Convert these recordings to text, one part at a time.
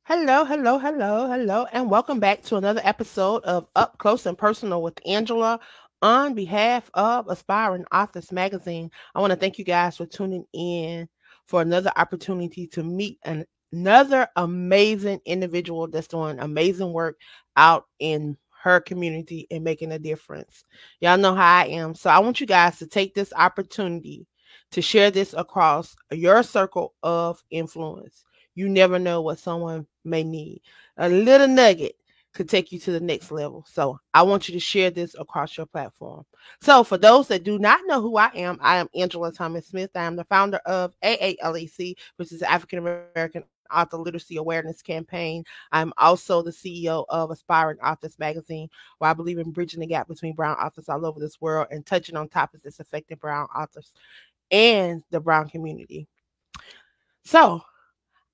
Hello, hello, hello, hello, and welcome back to another episode of Up Close and Personal with Angela. On behalf of Aspiring Authors Magazine, I want to thank you guys for tuning in for another opportunity to meet another amazing individual that's doing amazing work out in her community and making a difference. Y'all know how I am. So I want you guys to take this opportunity to share this across your circle of influence. You never know what someone may need. A little nugget could take you to the next level. So I want you to share this across your platform. So for those that do not know who I am Angela Thomas Smith. I am the founder of AALEC, which is the African American Author Literacy Awareness Campaign. I'm also the CEO of Aspiring Authors Magazine, where I believe in bridging the gap between brown authors all over this world and touching on topics that's affecting brown authors and the brown community. So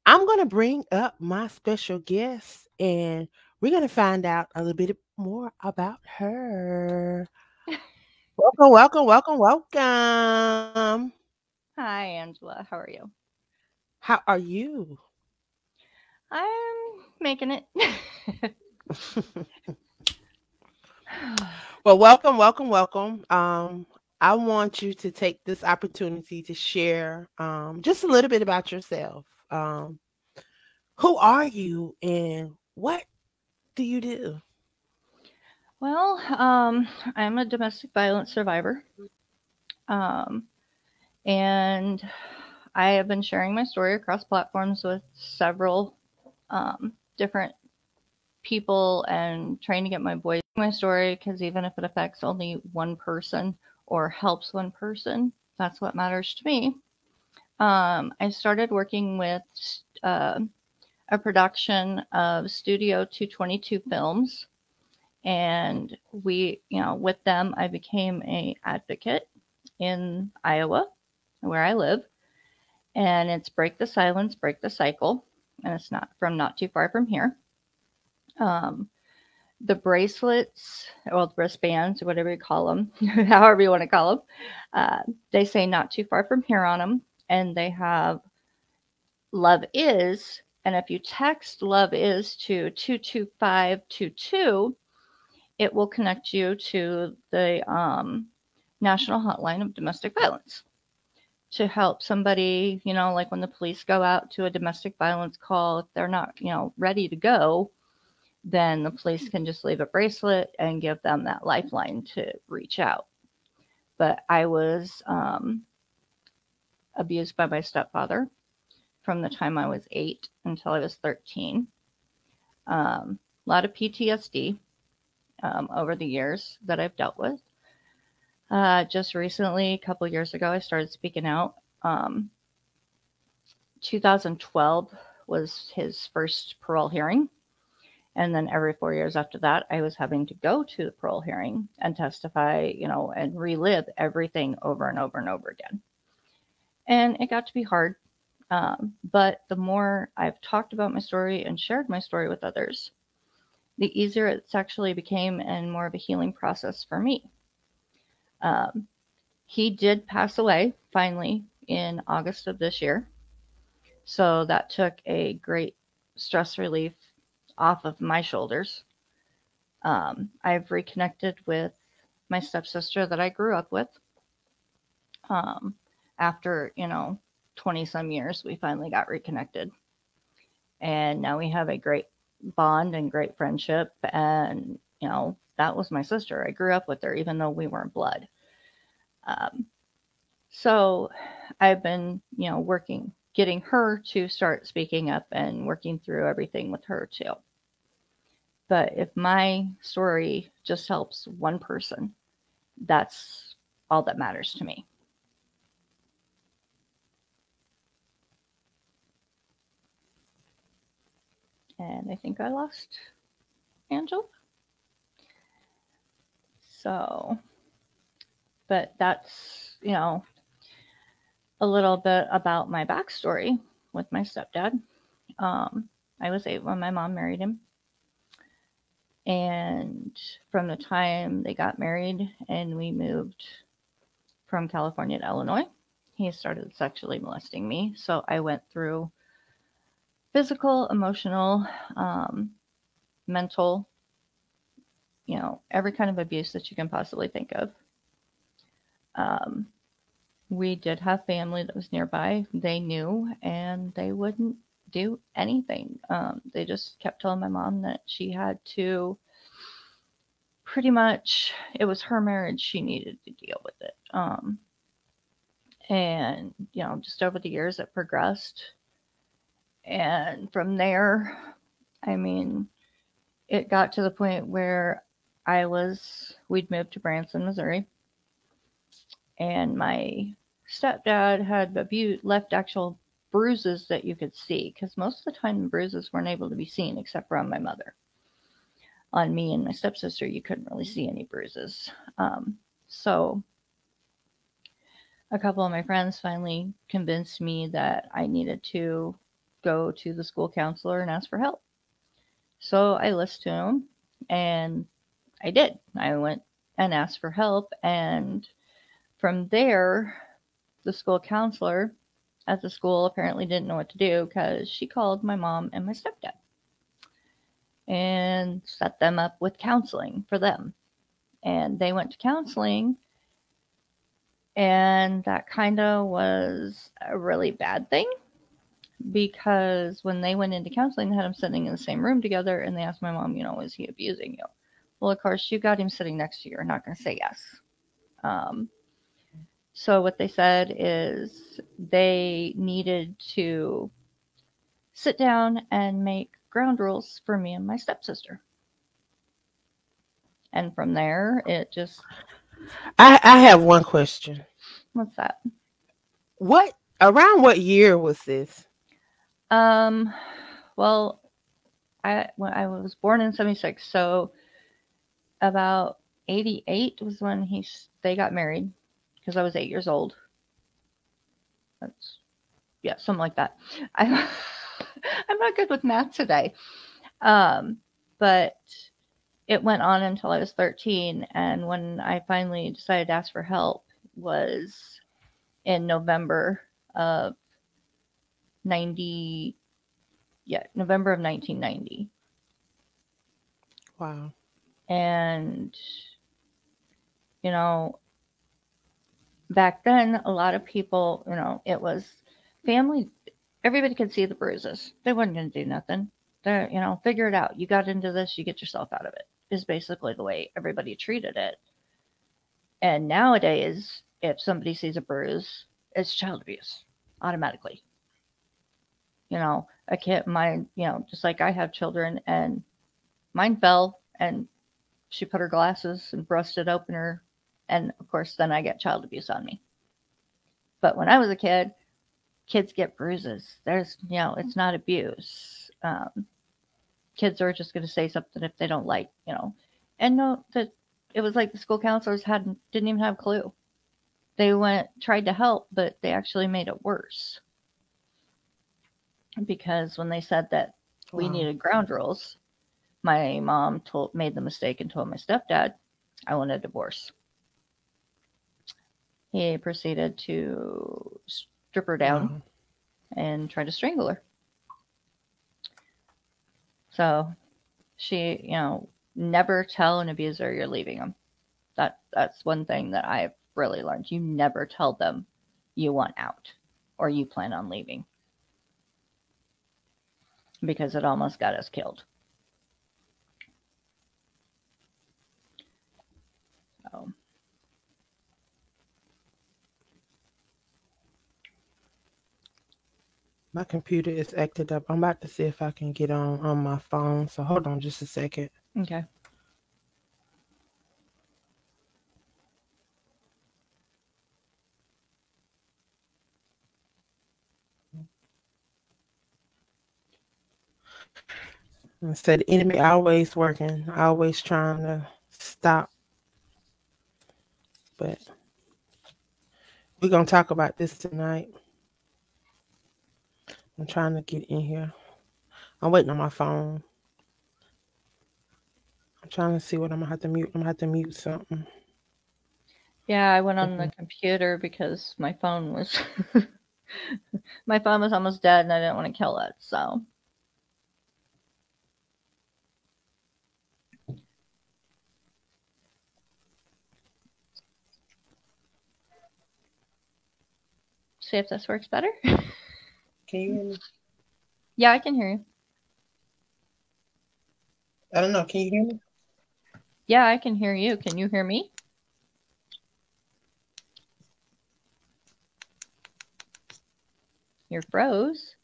I'm going to bring up my special guest and we're going to find out a little bit more about her. Welcome, welcome, welcome, welcome. Hi, Angela. How are you? How are you? I'm making it. Well, welcome, welcome, welcome. I want you to take this opportunity to share just a little bit about yourself. Who are you and what do you do? well, I'm a domestic violence survivor, um, and I have been sharing my story across platforms with several different people and trying to get my voice, my story, because even if it affects only one person or helps one person, that's what matters to me. I started working with uh, a production of Studio 222 Films, and with them, I became a advocate in Iowa, where I live, and it's Break the Silence, Break the Cycle, and it's not too far from here. Um, the bracelets, well, the wristbands, whatever you call them, however you want to call them, they say not too far from here on them, and they have Love Is, and if you text Love Is to 22522, it will connect you to the National Hotline of Domestic Violence to help somebody, like when the police go out to a domestic violence call, if they're not, ready to go, then the police can just leave a bracelet and give them that lifeline to reach out. But I was abused by my stepfather from the time I was 8 until I was 13. A lot of PTSD over the years that I've dealt with. Just recently, a couple years ago, I started speaking out. 2012 was his first parole hearing. And then every 4 years after that, I was having to go to the parole hearing and testify, and relive everything over and over and over again. And it got to be hard. But the more I've talked about my story and shared my story with others, the easier it's actually became and more of a healing process for me. He did pass away finally in August of this year. So that took a great stress relief off of my shoulders. I've reconnected with my stepsister that I grew up with. After, 20 some years, we finally got reconnected. And now we have a great bond and great friendship. And, that was my sister. I grew up with her, even though we weren't blood. So I've been, working, getting her to start speaking up and working through everything with her too. But if my story just helps one person, that's all that matters to me. And I think I lost Angela. So, but that's, a little bit about my backstory with my stepdad. I was 8 when my mom married him. And from the time they got married and we moved from California to Illinois, he started sexually molesting me. So I went through physical, emotional, mental, every kind of abuse that you can possibly think of. We did have family that was nearby. They knew, and they wouldn't do anything. They just kept telling my mom that she had to, pretty much, it was her marriage, she needed to deal with it. And, just over the years it progressed. And from there, I mean, it got to the point where we'd moved to Branson, Missouri. And my stepdad had left actual bruises that you could see, because most of the time the bruises weren't able to be seen except for on my mother. On me and my stepsister, you couldn't really see any bruises. So a couple of my friends finally convinced me that I needed to go to the school counselor and ask for help. So I listened to him, and I did. I went and asked for help, and from there, the school counselor at the school apparently didn't know what to do, because she called my mom and my stepdad and set them up with counseling for them. And they went to counseling, and that kind of was a really bad thing, because when they went into counseling, they had them sitting in the same room together, and they asked my mom, is he abusing you? Well, of course, you got him sitting next to you. You're not going to say yes. So what they said is they needed to sit down and make ground rules for me and my stepsister. And from there, it just... I have one question. What's that? Around what year was this? Well, I was born in 76, so about 88 was when they got married, because I was 8 years old. Something like that. I'm not good with math today. But it went on until I was 13, and when I finally decided to ask for help was in November of 1990. Wow. And back then, a lot of people, it was family. Everybody could see the bruises. They weren't going to do nothing. They're, figure it out. You got into this, you get yourself out of it, is basically the way everybody treated it. And nowadays, if somebody sees a bruise, it's child abuse automatically. A kid, mine, just like I have children, and mine fell, and she put her glasses and busted open her, and of course, then I get child abuse on me. But when I was a kid, kids get bruises. There's, it's not abuse. Kids are just going to say something if they don't like, and no, that it was like the school counselors didn't even have a clue. They tried to help, but they actually made it worse. Because when they said that we needed ground rules, my mom made the mistake and told my stepdad, I want a divorce. He proceeded to strip her down and try to strangle her. So she, never tell an abuser you're leaving them. That's one thing that I've really learned. You never tell them you want out or you plan on leaving, because it almost got us killed. So. My computer is acted up. I'm about to see if I can get on my phone. So hold on just a second. Okay. Instead, the enemy always working, always trying to stop. But we're going to talk about this tonight. I'm trying to get in here. I'm waiting on my phone. I'm trying to see what I'm going to have to mute. I'm going to have to mute something. Yeah, I went on the computer because my phone was my phone was almost dead and I didn't want to kill it. So see if this works better. Can you hear me? Yeah, I can hear you. I don't know. Can you hear me? Yeah, I can hear you. Can you hear me? You're froze.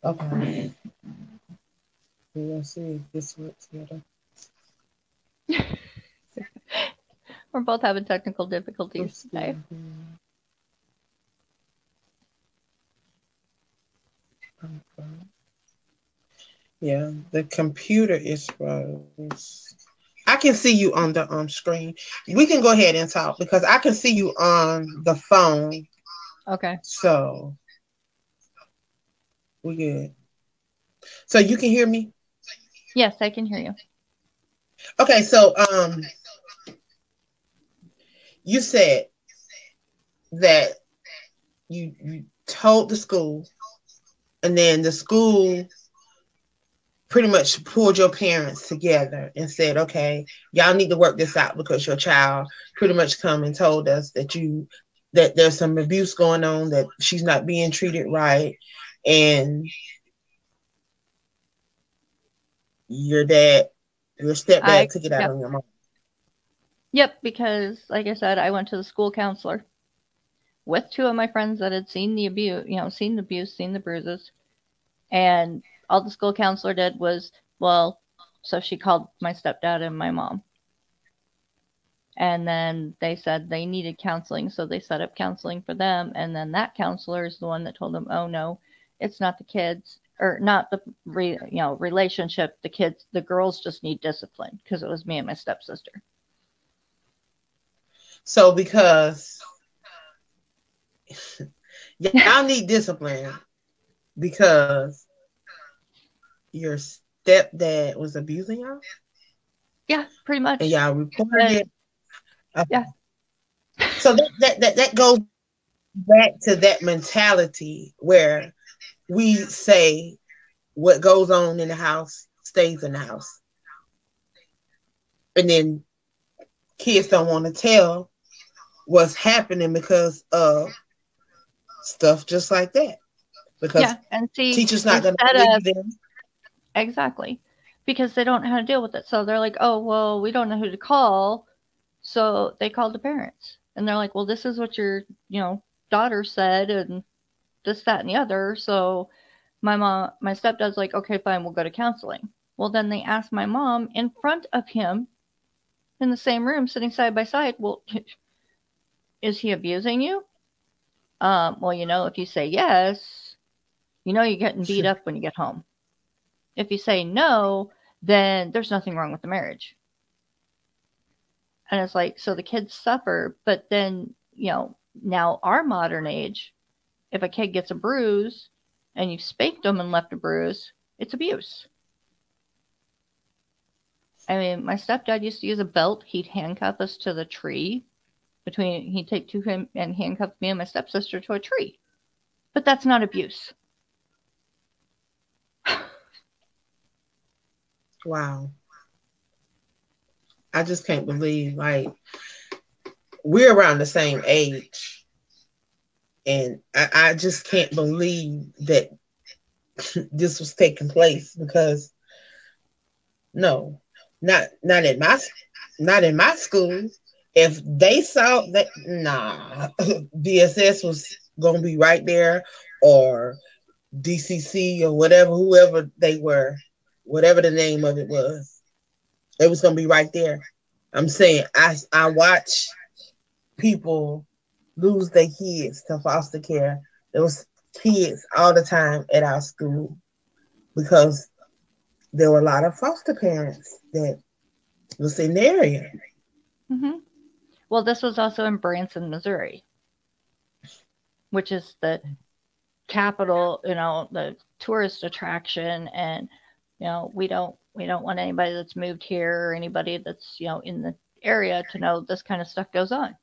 Okay. Let's see if this works better. We're both having technical difficulties today. Yeah, the computer is froze. I can see you on the screen. We can go ahead and talk because I can see you on the phone. Okay. So we're good. So you can hear me? Yes, I can hear you. Okay, so you said that you told the school, and then the school pretty much pulled your parents together and said, okay, y'all need to work this out because your child pretty much come and told us that there's some abuse going on, that she's not being treated right, and your stepdad took it out on your mom. Yep, because like I said, I went to the school counselor with two of my friends that had seen the abuse, seen the abuse, seen the bruises. And all the school counselor did was, well, so she called my stepdad and my mom. And then they said they needed counseling, so they set up counseling for them. And then that counselor is the one that told them, oh, no, it's not the kids, or not the relationship. The girls just need discipline, because it was me and my stepsister. So because y'all need discipline because your stepdad was abusing y'all? Yeah, pretty much. And y'all reported it? Okay. Yeah. So that goes back to that mentality where we say what goes on in the house stays in the house. And then kids don't want to tell what's happening because of stuff just like that. Because and see, teachers not going to believe them. Exactly. Because they don't know how to deal with it. So they're like, oh, well, we don't know who to call. So they called the parents. And they're like, well, this is what your, daughter said, and this, that, and the other. So my stepdad's like, okay, fine, we'll go to counseling. Well, then they asked my mom in front of him in the same room, sitting side by side, well, is he abusing you? Well, if you say yes, you're getting beat up when you get home. If you say no, then there's nothing wrong with the marriage. And it's like, so the kids suffer, but then, now our modern age, if a kid gets a bruise and you've spanked them and left a bruise, it's abuse. I mean, my stepdad used to use a belt. He'd handcuff us to the tree. He'd take him and handcuff me and my stepsister to a tree. But that's not abuse. Wow. I just can't believe, we're around the same age. And I just can't believe that this was taking place because no, not in my school. If they saw that, DSS was going to be right there, or DCC or whatever, whoever they were, whatever the name of it was going to be right there. I'm saying I watch people lose their kids to foster care. There was kids all the time at our school because there were a lot of foster parents that was in the area. Mm-hmm. Well, this was also in Branson, Missouri, which is the capital, the tourist attraction, and we don't want anybody that's moved here or anybody that's in the area to know this kind of stuff goes on.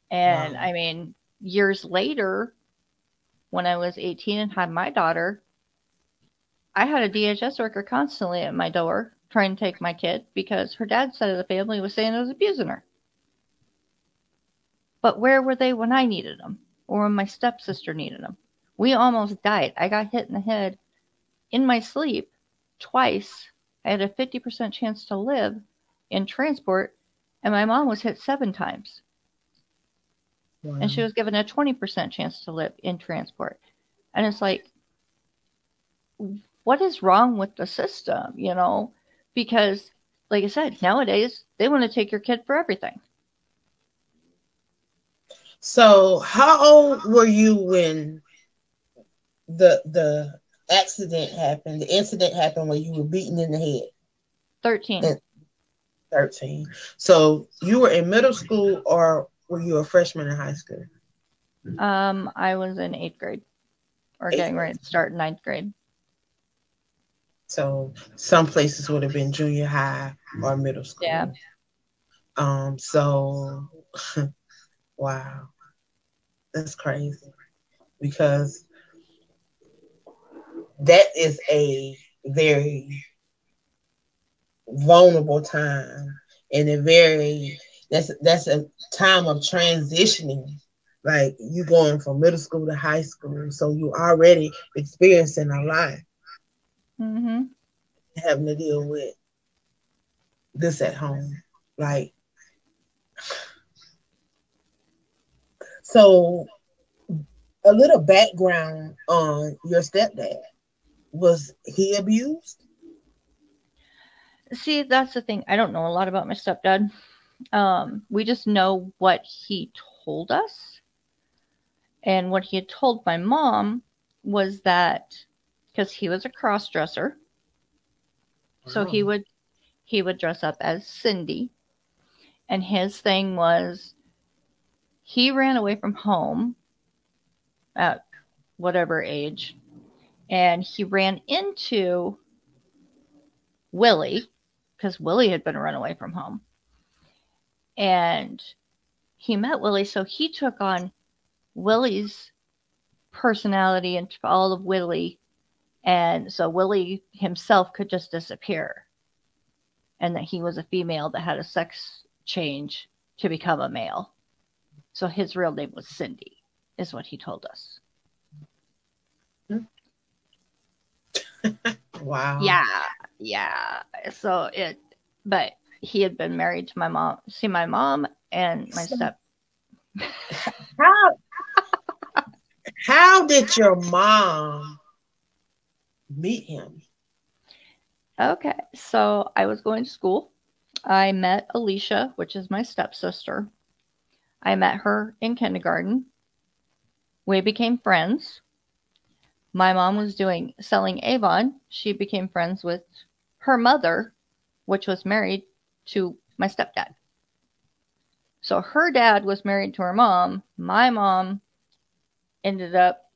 And wow. I mean, years later, when I was 18 and had my daughter, I had a DHS worker constantly at my door trying to take my kid because her dad's side of the family was saying I was abusing her. But where were they when I needed them or when my stepsister needed them? We almost died. I got hit in the head in my sleep twice. I had a 50% chance to live in transport, and my mom was hit 7 times. Wow. And she was given a 20% chance to live in transport. And it's like, what is wrong with the system, you know? Because, like I said, nowadays, they want to take your kid for everything. So, how old were you when the accident happened, the incident happened when you were beaten in the head? 13. 13. So, you were in middle school, or were you a freshman in high school? I was in 8th grade, or getting ready to start 9th grade. So some places would have been junior high or middle school. Yeah. So wow. That's crazy. Because that is a very vulnerable time, and that's a time of transitioning. Like, you going from middle school to high school, so you already experiencing a lot. Mm-hmm. Having to deal with this at home. Like, so a little background on your stepdad. Was he abused? See, that's the thing. I don't know a lot about my stepdad. We just know what he told us. And what he had told my mom was that, because he was a cross-dresser, so he would dress up as Cindy. And his thing was, he ran away from home at whatever age, and he ran into Willie, because Willie had been run away from home. And he met Willie, so he took on Willie's personality and all of Willie, and so Willie himself could just disappear, and that he was a female that had a sex change to become a male. So his real name was Cindy, is what he told us. Wow. Yeah. So but he had been married to my mom. See, my mom and my step. How did your mom meet him? Okay, so I was going to school. I met Alicia, which is my stepsister. I met her in kindergarten. We became friends. My mom was selling Avon. She became friends with her mother, which was married to my stepdad. So her dad was married to her mom. My mom ended up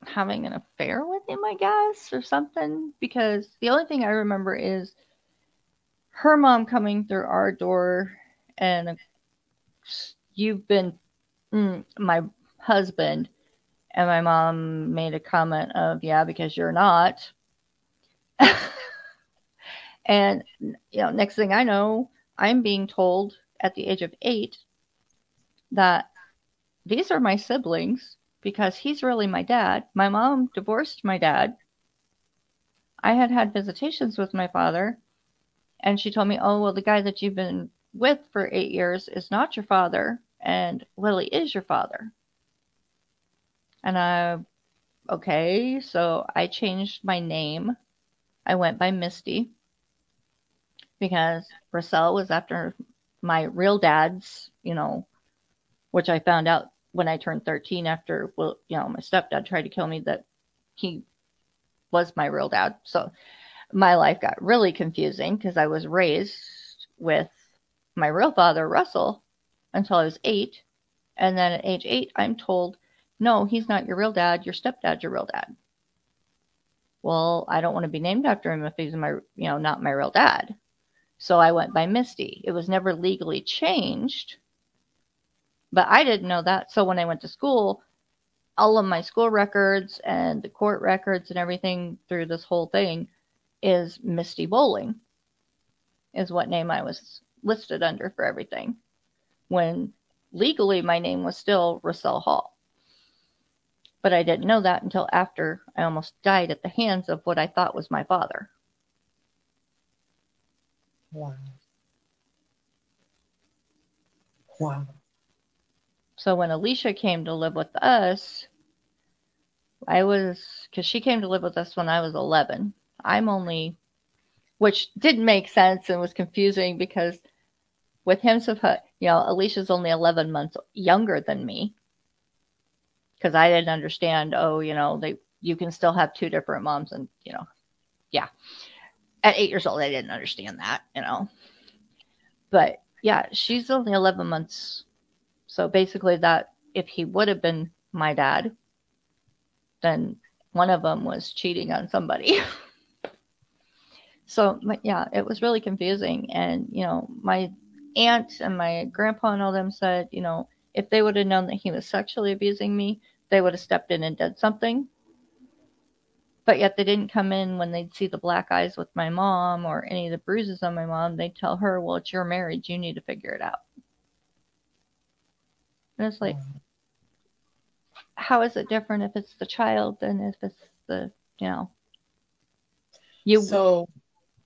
having an affair with him, I guess, or something, because the only thing I remember is her mom coming through our door and you've been my husband, and my mom made a comment of, yeah, because you're not. And, next thing I know, I'm being told at the age of 8 that these are my siblings because he's really my dad. My mom divorced my dad. I had visitations with my father, and she told me, oh, well, the guy that you've been with for 8 years is not your father, and Willie is your father. And okay, so I changed my name. I went by Misty because Rasel was after my real dad's, which I found out when I turned 13 after, my stepdad tried to kill me, that he was my real dad. So my life got really confusing because I was raised with my real father, Russell, until I was 8. And then at age 8, I'm told, no, he's not your real dad. Your stepdad's your real dad. Well, I don't want to be named after him if he's not my real dad. So I went by Misty. It was never legally changed, but I didn't know that. So when I went to school, all of my school records and the court records and everything through this whole thing is Misty Bowling, is what name I was listed under for everything. When legally my name was still Rasel Hall. But I didn't know that until after I almost died at the hands of what I thought was my father. Wow. Wow. So when Alicia came to live with us, because she came to live with us when I was 11. I'm only, which didn't make sense and was confusing because with him, Alicia's only 11 months younger than me. Because I didn't understand, you can still have two different moms. And, yeah. At 8 years old, I didn't understand that, But, yeah, she's only 11 months. So basically that, if he would have been my dad, then one of them was cheating on somebody. So, yeah, it was really confusing. And, my aunt and my grandpa and all them said, if they would have known that he was sexually abusing me, they would have stepped in and did something. But yet they didn't come in when they'd see the black eyes with my mom or any of the bruises on my mom. They'd tell her, well, it's your marriage. You need to figure it out. And it's like, how is it different if it's the child than if it's the, So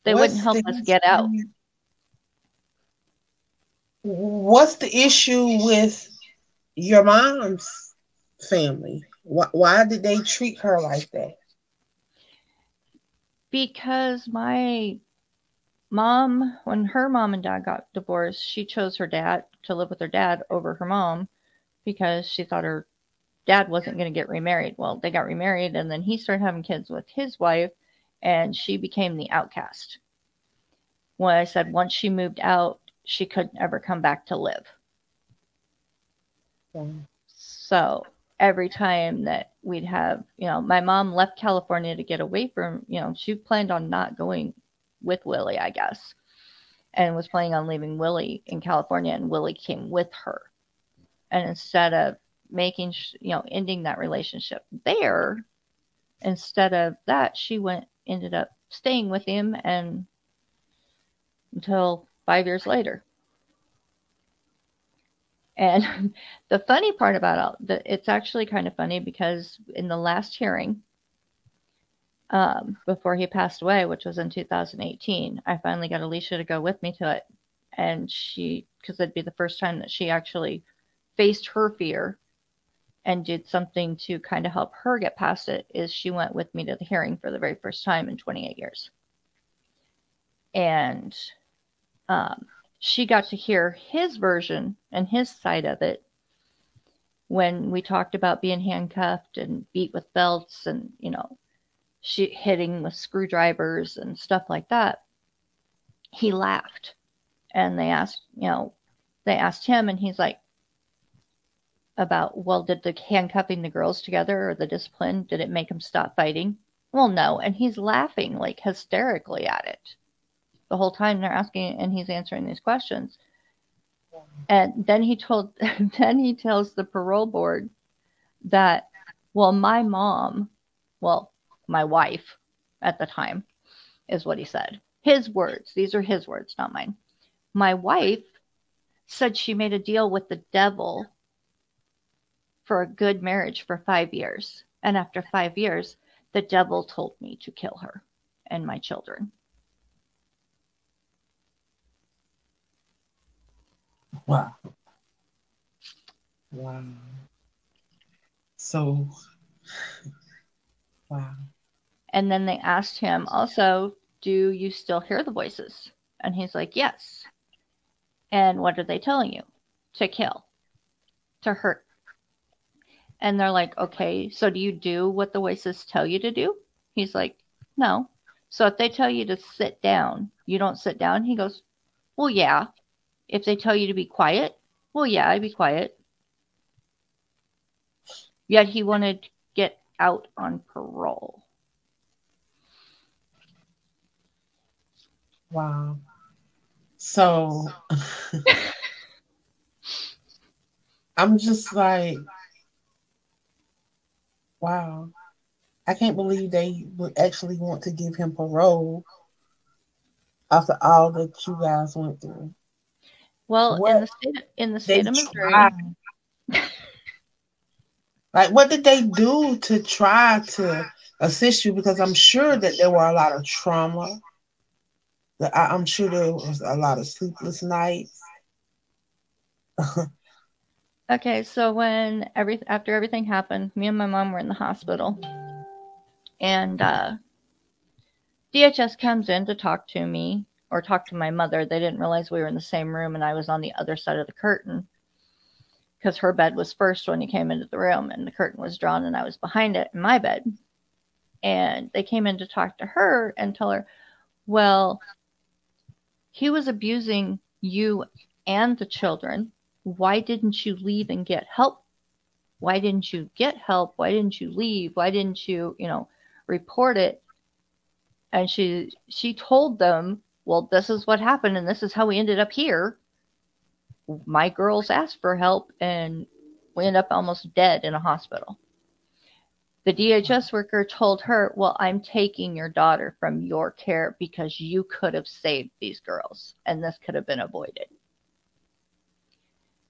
they wouldn't help us get out. What's the issue with your mom's family? Why did they treat her like that? Because my mom, when her mom and dad got divorced, she chose her dad to live with her dad over her mom because she thought her dad wasn't going to get remarried. Well, they got remarried, and then he started having kids with his wife, and she became the outcast. When I said once she moved out, she couldn't ever come back to live. So every time that we'd have, my mom left California to get away from, she planned on not going with Willie, I guess, and was planning on leaving Willie in California, and Willie came with her. And instead of making, ending that relationship there, instead of that, she ended up staying with him and until 5 years later. And the funny part about it, it's actually kind of funny because in the last hearing, before he passed away, which was in 2018, I finally got Alicia to go with me to it. And because it'd be the first time that she actually faced her fear and did something to kind of help her get past it, is she went with me to the hearing for the very first time in 28 years. And she got to hear his version and his side of it when we talked about being handcuffed and beat with belts and, she hitting with screwdrivers and stuff like that. He laughed, and they asked him, and he's like, about, well, did the handcuffing the girls together or the discipline, did it make them stop fighting? Well, no. And he's laughing like hysterically at it the whole time they're asking, and he's answering these questions. And then he tells the parole board that, well, my wife at the time, is what he said. His words. These are his words, not mine. My wife said she made a deal with the devil for a good marriage for 5 years. And after 5 years, the devil told me to kill her and my children. Wow. Wow. So, wow. And then they asked him also, do you still hear the voices? And he's like, yes. And what are they telling you? To kill. To hurt. And they're like, okay, so do you do what the voices tell you to do? He's like, no. So if they tell you to sit down, you don't sit down? He goes, well, yeah. If they tell you to be quiet, well, yeah, I'd be quiet. Yet he wanted to get out on parole. Wow. So I'm just like, wow. I can't believe they would actually want to give him parole after all that you guys went through. Well, What in the they state of try, Missouri, like what did they do to try to assist you? Because I'm sure that there were a lot of trauma. I'm sure there was a lot of sleepless nights. okay, so when after everything happened, me and my mom were in the hospital, and DHS comes in to talk to me or talk to my mother. They didn't realize we were in the same room, and I was on the other side of the curtain because her bed was first when he came into the room, and the curtain was drawn, and I was behind it in my bed. And they came in to talk to her and tell her, well, he was abusing you and the children. Why didn't you leave and get help? Why didn't you get help? Why didn't you leave? Why didn't you, report it? And she told them, well, this is what happened and this is how we ended up here. My girls asked for help and we ended up almost dead in a hospital. The DHS worker told her, well, I'm taking your daughter from your care because you could have saved these girls and this could have been avoided.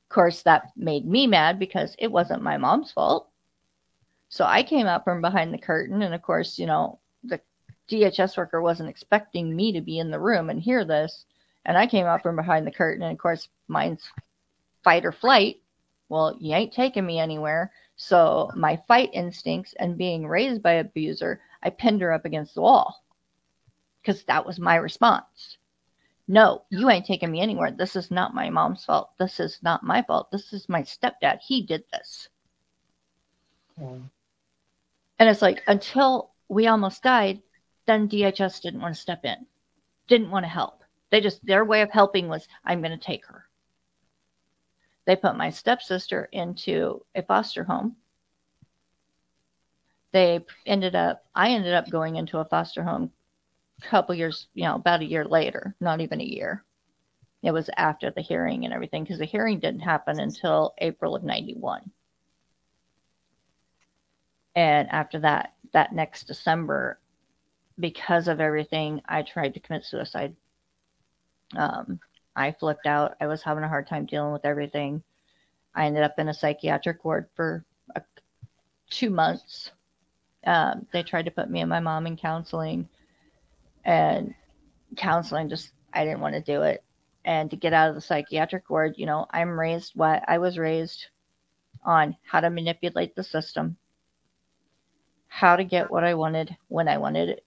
Of course, that made me mad because it wasn't my mom's fault. So I came out from behind the curtain, and of course, the DHS worker wasn't expecting me to be in the room and hear this. And I came out from behind the curtain, and of course, mine's fight or flight. Well, you ain't taking me anywhere. So my fight instincts and being raised by an abuser, I pinned her up against the wall because that was my response. No, you ain't taking me anywhere. This is not my mom's fault. This is not my fault. This is my stepdad. He did this. And it's like, until we almost died, then DHS didn't want to step in, didn't want to help. Their way of helping was, I'm going to take her. They put my stepsister into a foster home. I ended up going into a foster home a couple years, about a year later, not even a year. It was after the hearing and everything, because the hearing didn't happen until April of 91. And after that next December, because of everything, I tried to commit suicide. I flipped out. I was having a hard time dealing with everything. I ended up in a psychiatric ward for 2 months. They tried to put me and my mom in counseling, and counseling I didn't want to do it. And to get out of the psychiatric ward, I was raised on how to manipulate the system, how to get what I wanted when I wanted it.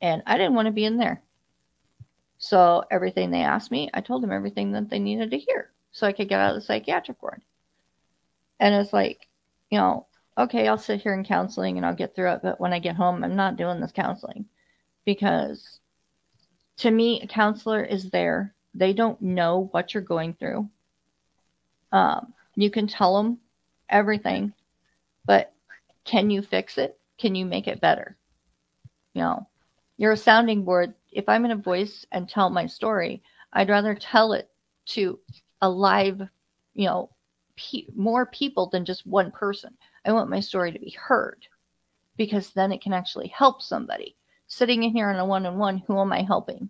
And I didn't want to be in there. So everything they asked me, I told them everything that they needed to hear so I could get out of the psychiatric ward. And it's like, okay, I'll sit here in counseling and I'll get through it. But when I get home, I'm not doing this counseling, because to me, a counselor is there. They don't know what you're going through. You can tell them everything, but can you fix it? Can you make it better? You're a sounding board. If I'm going to voice and tell my story, I'd rather tell it to a live, more people than just one person. I want my story to be heard, because then it can actually help somebody. Sitting in here on a one-on-one, who am I helping?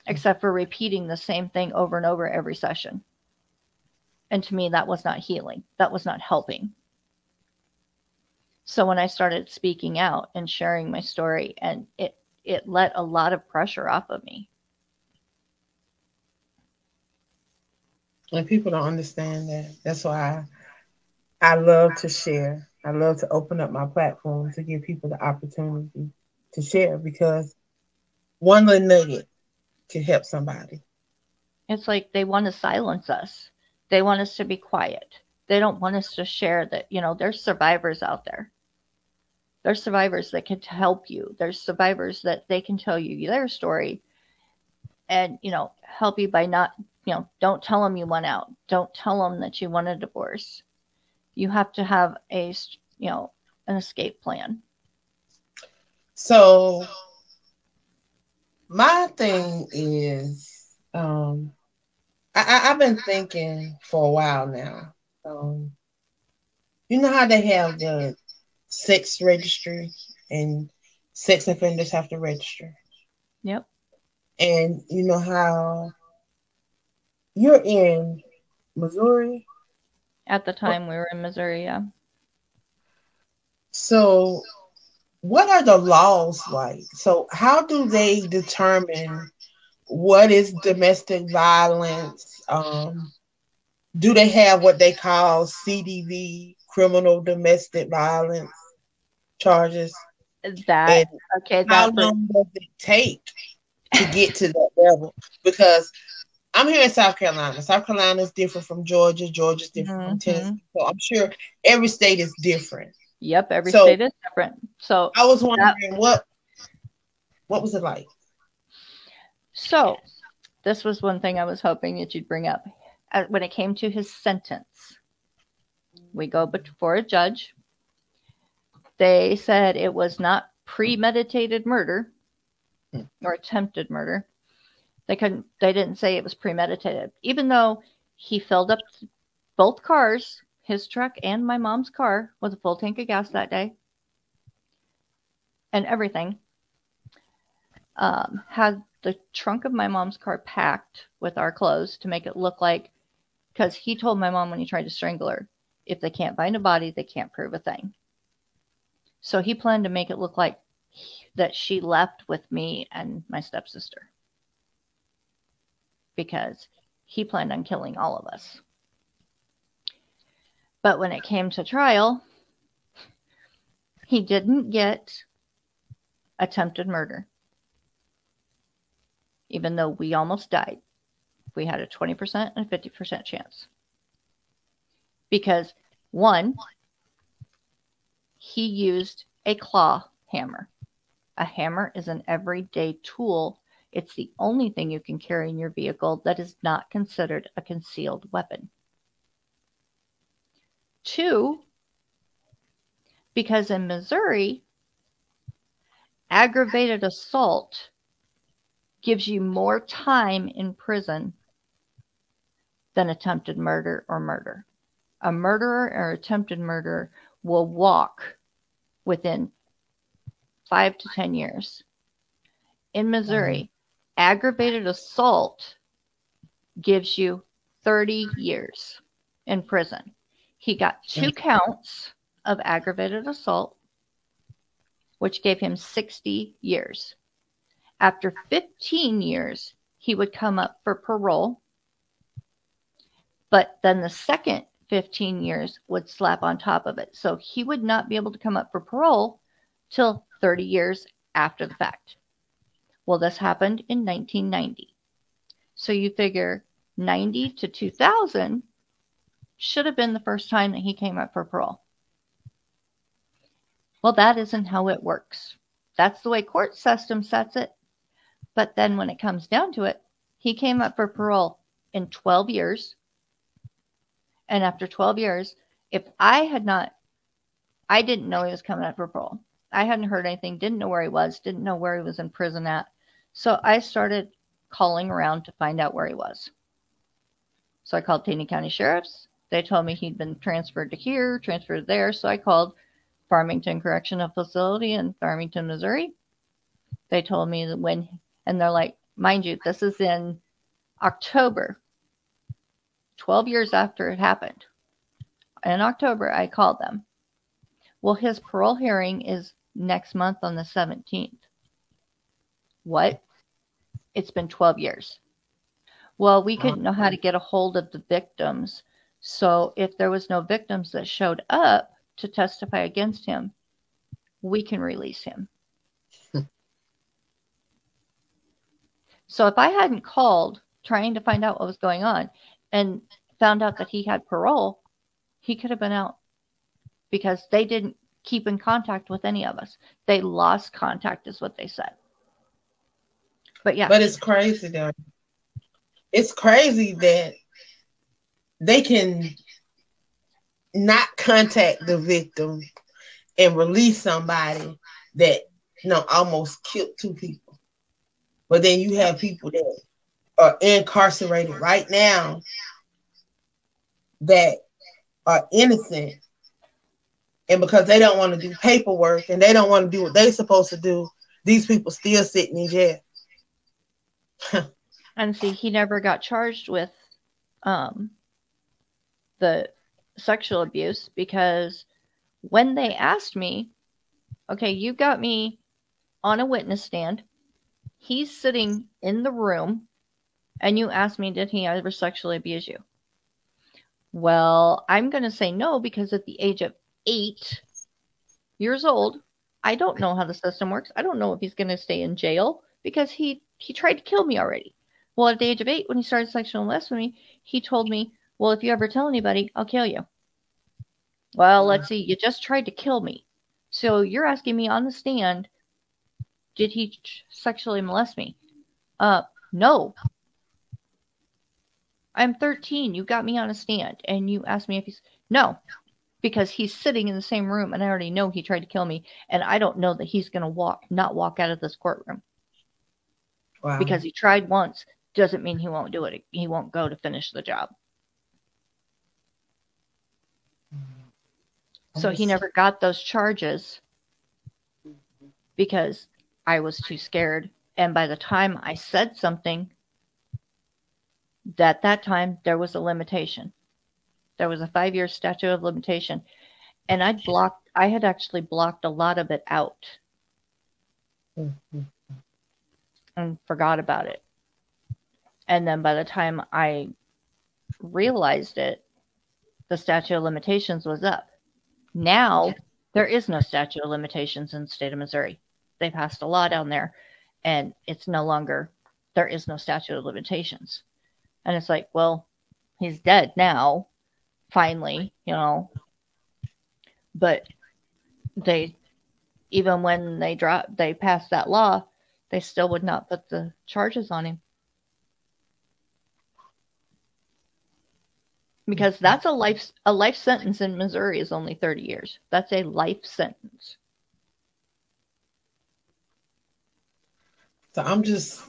Except for repeating the same thing over and over every session. And to me, that was not healing. That was not helping. So when I started speaking out and sharing my story, and it let a lot of pressure off of me. And people don't understand that. That's why I love to share. I love to open up my platform to give people the opportunity to share, because one little nugget can help somebody. It's like they want to silence us. They want us to be quiet. They don't want us to share that, there's survivors out there. There's survivors that can help you. There's survivors that they can tell you their story and, help you by not, don't tell them you went out. Don't tell them that you want a divorce. You have to have an escape plan. So my thing is, I've been thinking for a while now. You know how they have the sex registry and sex offenders have to register? Yep. And you know how you're in Missouri? At the time, we were in Missouri, yeah. So what are the laws like? So how do they determine what is domestic violence? Do they have what they call CDV, criminal domestic violence charges? And That, okay, how that's a, long does it take to get to that level? Because I'm here in South Carolina. South Carolina is different from Georgia. Georgia is different from mm-hmm. Tennessee. So I'm sure every state is different. Yep, every So state is different. So I was wondering what was it like? So this was one thing I was hoping that you'd bring up. When it came to his sentence, we go before a judge. They said it was not premeditated murder or attempted murder. They didn't say it was premeditated, even though he filled up both cars, his truck and my mom's car, with a full tank of gas that day, and everything. Had the trunk of my mom's car packed with our clothes to make it look like, because he told my mom when he tried to strangle her, if they can't find a body, they can't prove a thing. So he planned to make it look like that she left with me and my stepsister, because he planned on killing all of us. But when it came to trial, he didn't get attempted murder, even though we almost died. We had a 20% and a 50% chance. Because, one, he used a claw hammer. A hammer is an everyday tool. It's the only thing you can carry in your vehicle that is not considered a concealed weapon. Two, because in Missouri, aggravated assault gives you more time in prison than attempted murder or murder. A murderer or attempted murderer will walk within 5 to 10 years. In Missouri, aggravated assault gives you 30 years in prison. He got 2 counts of aggravated assault, which gave him 60 years. After 15 years, he would come up for parole, but then the second 15 years would slap on top of it. So he would not be able to come up for parole till 30 years after the fact. Well, this happened in 1990. So you figure 90 to 2000 should have been the first time that he came up for parole. Well, that isn't how it works. That's the way court system sets it. But then when it comes down to it, he came up for parole in 12 years. And after 12 years, if I didn't know he was coming up for parole. I hadn't heard anything, didn't know where he was, didn't know where he was in prison at. So I started calling around to find out where he was. So I called Taney County Sheriff's. They told me he'd been transferred to here, transferred there. So I called Farmington Correctional Facility in Farmington, Missouri. They told me that and they're like, mind you, this is in October, 12 years after it happened. In October, I called them. Well, his parole hearing is next month on the 17th. What? It's been 12 years. Well, we couldn't know how to get a hold of the victims. So if there was no victims that showed up to testify against him, we can release him. So if I hadn't called trying to find out what was going on and found out that he had parole, he could have been out, because they didn't keep in contact with any of us. They lost contact is what they said. But yeah. But it's crazy though. It's crazy that they can not contact the victim and release somebody that almost killed 2 people. But then you have people that are incarcerated right now that are innocent. And because they don't want to do paperwork and they don't want to do what they're supposed to do, these people still sitting in jail. And see, he never got charged with the sexual abuse because when they asked me, okay, you got me on a witness stand, he's sitting in the room, and you asked me, did he ever sexually abuse you? Well, I'm going to say no because at the age of 8 years old, I don't know how the system works. I don't know if he's going to stay in jail because he tried to kill me already. Well, at the age of 8, when he started sexual molesting me, he told me, well, if you ever tell anybody, I'll kill you. Well, let's see. You just tried to kill me. So you're asking me on the stand, did he sexually molest me? No. I'm 13. You got me on a stand and you asked me if he's... No. Because he's sitting in the same room and I already know he tried to kill me. And I don't know that he's going to not walk out of this courtroom. Wow. Because he tried once doesn't mean he won't do it. He won't go to finish the job. So he never got those charges because I was too scared. And by the time I said something, at that time, there was a limitation. There was a 5-year statute of limitation. And I had actually blocked a lot of it out. And forgot about it. And then by the time I realized it, the statute of limitations was up. Now, there is no statute of limitations in the state of Missouri. They passed a law down there, and it's no longer, there is no statute of limitations. And it's like, well, he's dead now, finally, you know. But even when they passed that law, they still would not put the charges on him. Because that's a life sentence in Missouri is only 30 years. That's a life sentence. So I'm just...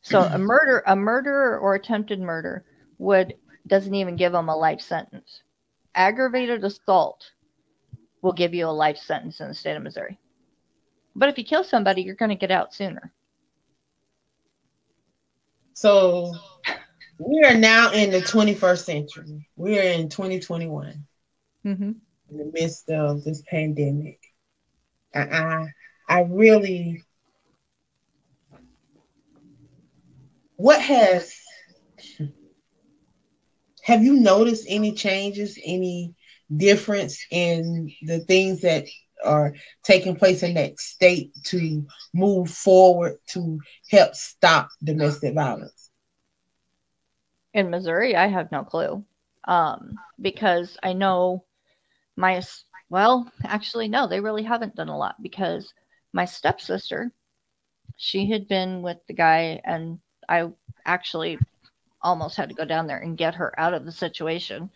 So a murder or attempted murder doesn't even give them a life sentence. Aggravated assault will give you a life sentence in the state of Missouri. But if you kill somebody, you're going to get out sooner. So we are now in the 21st century. We are in 2021. In the midst of this pandemic. I really... Have you noticed any changes, any difference in the things that are taking place in that state to move forward to help stop domestic violence? In Missouri, I have no clue. Because I know actually, no, they really haven't done a lot because my stepsister, she had been with the guy and I actually almost had to go down there and get her out of the situation.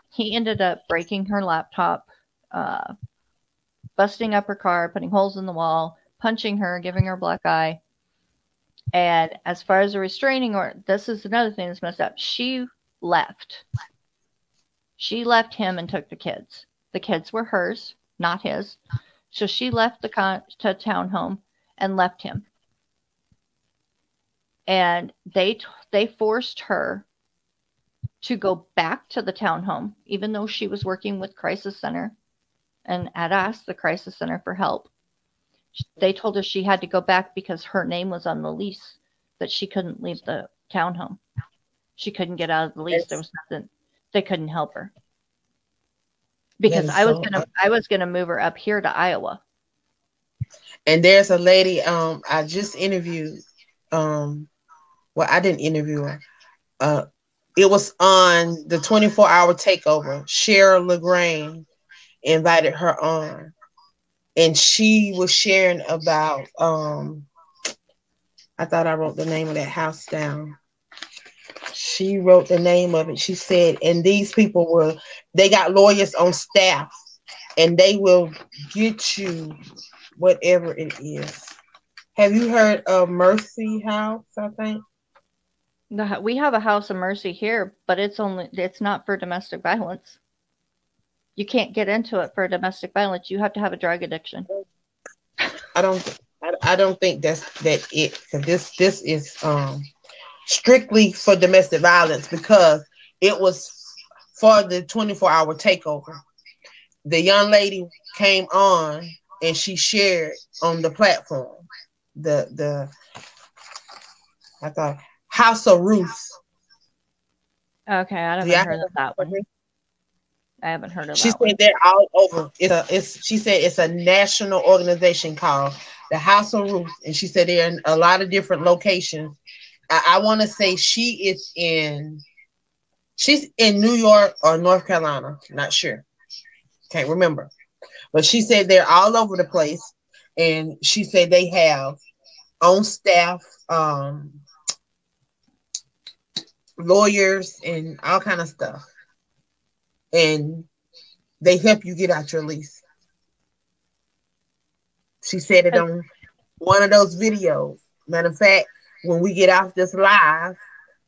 He ended up breaking her laptop, busting up her car, putting holes in the wall, punching her, giving her a black eye. And as far as a restraining order, this is another thing that's messed up. She left. She left him and took the kids. The kids were hers, not his. So she left the townhome and left him. And they forced her to go back to the townhome, even though she was working with Crisis Center and had asked the Crisis Center for help. They told her she had to go back because her name was on the lease, that she couldn't leave the townhome. She couldn't get out of the lease. There was nothing. They couldn't help her. Because I was gonna move her up here to Iowa. And there's a lady I just interviewed. Well, I didn't interview her. It was on the 24-hour takeover. Cheryl LeGrand invited her on. And she was sharing about, I thought I wrote the name of that house down. She wrote the name of it. She said, and these people they got lawyers on staff and they will get you whatever it is. Have you heard of Mercy House, I think? We have a House of Mercy here, but it's not for domestic violence. You can't get into it for domestic violence. You have to have a drug addiction. I don't I don't think that it. Cause this is strictly for domestic violence because it was for the 24-hour takeover. The young lady came on and she shared on the platform the I thought House of Ruth. Okay, I haven't heard of that one. I haven't heard of she that said one. they're all over. She said it's a national organization called the House of Ruth, and she said they're in a lot of different locations. I want to say she's in New York or North Carolina. Not sure. Can't remember. But she said they're all over the place. And she said they have on staff lawyers and all kind of stuff. And they help you get out your lease. She said it on one of those videos. Matter of fact, when we get off this live,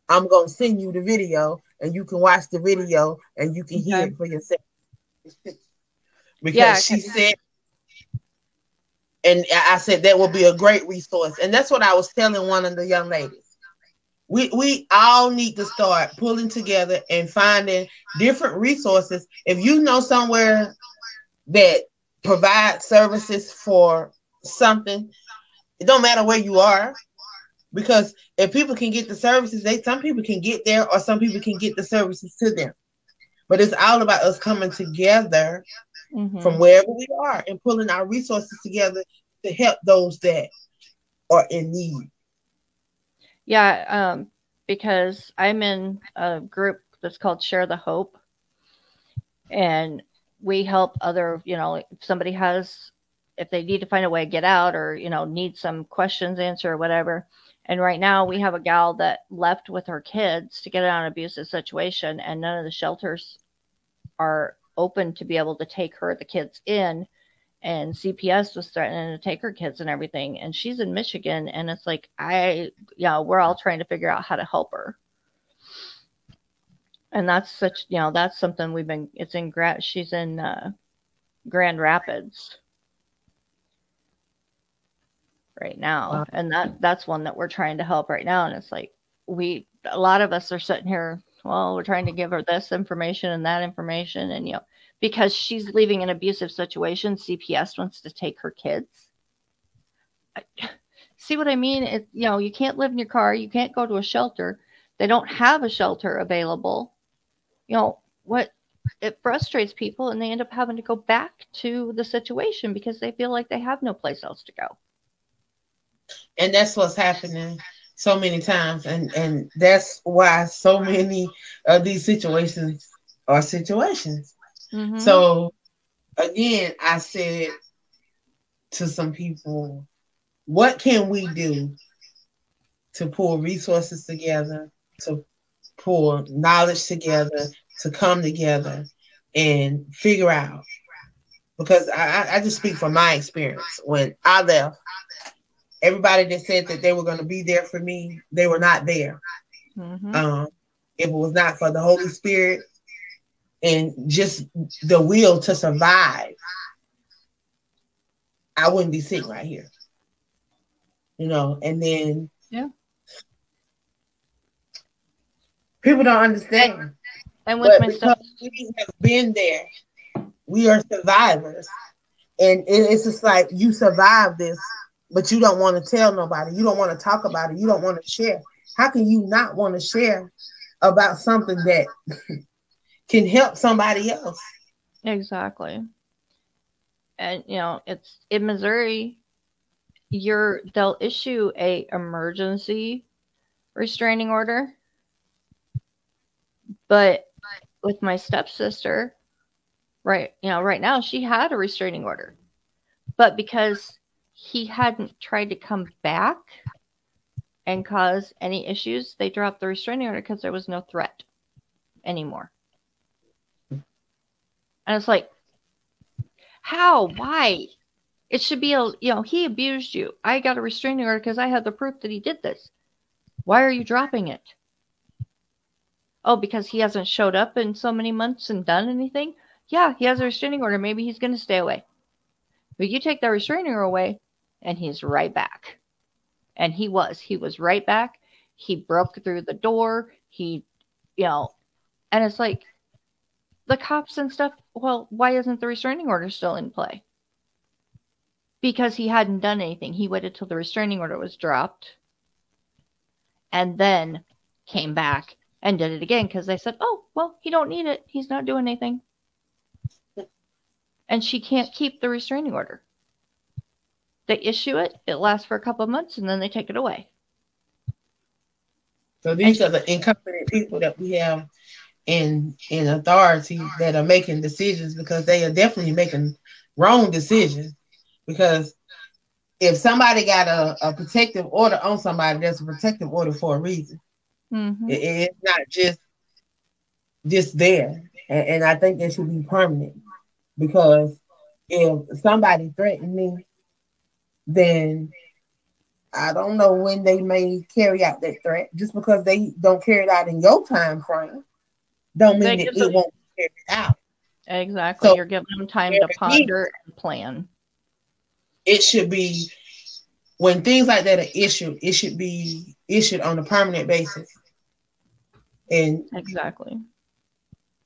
I'm going to send you the video and you can watch the video and you can hear it for yourself. Because she said, and I said that will be a great resource. And that's what I was telling one of the young ladies. We all need to start pulling together and finding different resources. If you know somewhere that provides services for something, it don't matter where you are. Because if people can get the services, some people can get there or some people can get the services to them. But it's all about us coming together from wherever we are and pulling our resources together to help those that are in need. Yeah, because I'm in a group that's called Share the Hope. And we help other, if somebody if they need to find a way to get out or, need some questions answered or whatever. And right now we have a gal that left with her kids to get out of an abusive situation, and none of the shelters are open to be able to take the kids in. And CPS was threatening to take her kids and everything. And she's in Michigan, and it's like, we're all trying to figure out how to help her. And that's that's something she's in Grand Rapids right now. And that's one that we're trying to help right now. And it's like, a lot of us are sitting here, well, we're trying to give her this information and that information. And, because she's leaving an abusive situation, CPS wants to take her kids. See what I mean? You can't live in your car. You can't go to a shelter. They don't have a shelter available. It frustrates people, and they end up having to go back to the situation because they feel like they have no place else to go. And that's what's happening so many times. And that's why so many of these situations are situations. Mm-hmm. So again, I said to some people, what can we do to pull resources together, to pull knowledge together, to come together and figure out? Because I just speak from my experience. When I left, everybody that said that they were going to be there for me, they were not there. Mm-hmm. If it was not for the Holy Spirit and just the will to survive, I wouldn't be sitting right here. And then people don't understand. And with because we have been there, we are survivors. And it's just like, you survive this, but you don't want to tell nobody. You don't want to talk about it. You don't want to share. How can you not want to share about something that can help somebody else? Exactly. And, it's in Missouri, they'll issue a emergency restraining order. But with my stepsister, right now, she had a restraining order. But because he hadn't tried to come back and cause any issues, they dropped the restraining order because there was no threat anymore. And it's like, how? Why? It should be he abused you. I got a restraining order because I had the proof that he did this. Why are you dropping it? Oh, because he hasn't showed up in so many months and done anything? Yeah, he has a restraining order. Maybe he's going to stay away. But you take that restraining order away, and he's right back. And he was right back. He broke through the door. He, and it's like the cops and stuff. Well, why isn't the restraining order still in play? Because he hadn't done anything. He waited till the restraining order was dropped and then came back and did it again because they said, oh, well, he don't need it. He's not doing anything. And she can't keep the restraining order. They issue it. It lasts for a couple of months and then they take it away. So these are the incompetent people that we have in authority that are making decisions, because they are definitely making wrong decisions. Because if somebody got a protective order on somebody, there's a protective order for a reason. Mm-hmm. It's not just there. And I think it should be permanent, because if somebody threatened me, then I don't know when they may carry out that threat. Just because they don't carry it out in your time frame, don't mean that it won't be carried out. Exactly. So you're giving them time to ponder and plan. It should be, when things like that are issued, it should be issued on a permanent basis. And exactly,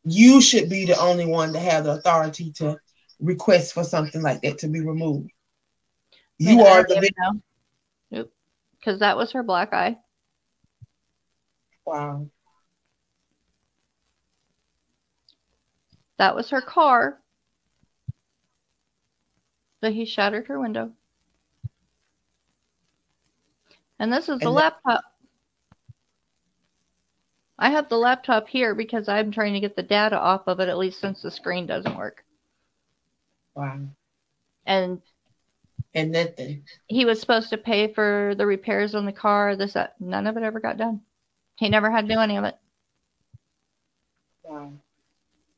you should be the only one to have the authority to request for something like that to be removed. You are the victim. Nope. Because that was her black eye. Wow. That was her car. That he shattered her window. And this is the laptop. I have the laptop here because I'm trying to get the data off of it, at least since the screen doesn't work. Wow. And nothing. He was supposed to pay for the repairs on the car, that. None of it ever got done. He never had to do any of it. Wow.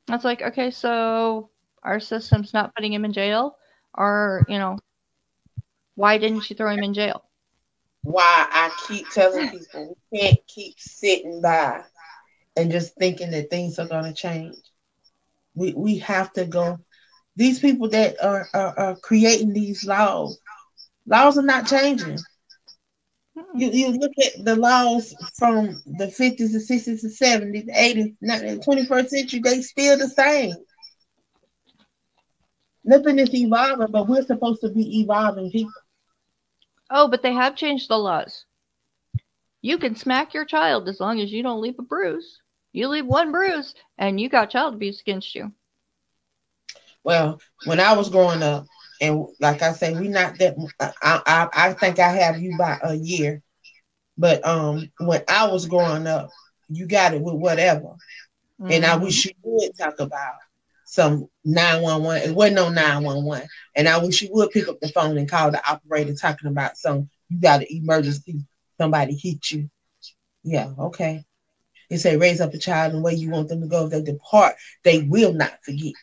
I was like, okay, so our system's not putting him in jail? Or, why didn't you throw him in jail? Why I keep telling people we can't keep sitting by and just thinking that things are going to change. We have to go. These people that are creating these laws are not changing. You look at the laws from the 50s, the 60s, the 70s, the 80s, the 21st century, they still the same. Nothing is evolving, but we're supposed to be evolving people. Oh, but they have changed the laws. You can smack your child as long as you don't leave a bruise. You leave one bruise, and you got child abuse against you. Well, when I was growing up, and like I say, we not that. I think I have you by a year, but when I was growing up, you got it with whatever, and I wish you would talk about some 911. It wasn't no 911, and I wish you would pick up the phone and call the operator talking about you got an emergency, somebody hit you. Yeah, okay. They say raise up a child in the way you want them to go. If they depart, they will not forget.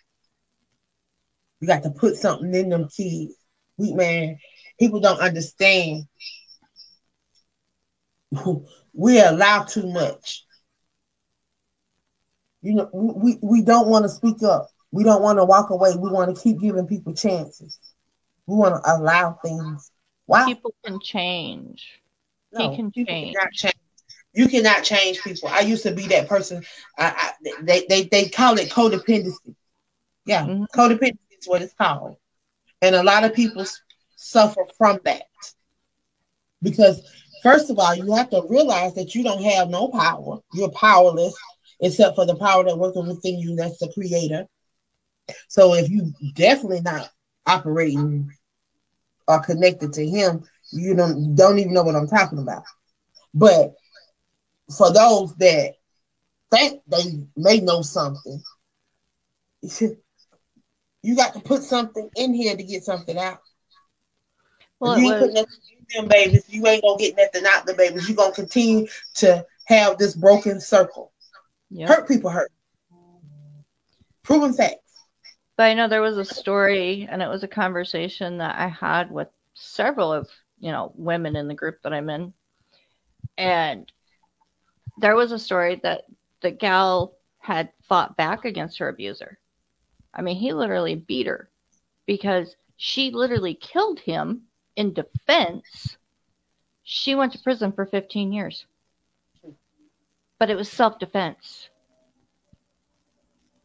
You got to put something in them kids. People don't understand. We allow too much. We don't want to speak up. We don't want to walk away. We want to keep giving people chances. We want to allow things. Wow. People can change. No, he can change. You cannot change people. I used to be that person. They call it codependency. Yeah, codependency is what it's called. And a lot of people suffer from that. Because, first of all, you have to realize that you don't have no power. You're powerless, except for the power that works within you. That's the creator. So if you definitely not operating or connected to him, you don't even know what I'm talking about. But for those that think they may know something, you got to put something in here to get something out. Well, if you ain't put nothing in them babies, you ain't gonna get nothing out the babies. You're gonna continue to have this broken circle. Yep. Hurt people hurt. Proven facts. But I know there was a story, and it was a conversation that I had with several of women in the group that I'm in, and there was a story that the gal had fought back against her abuser. I mean, he literally beat her because she literally killed him In defense, she went to prison for 15 years. But it was self-defense.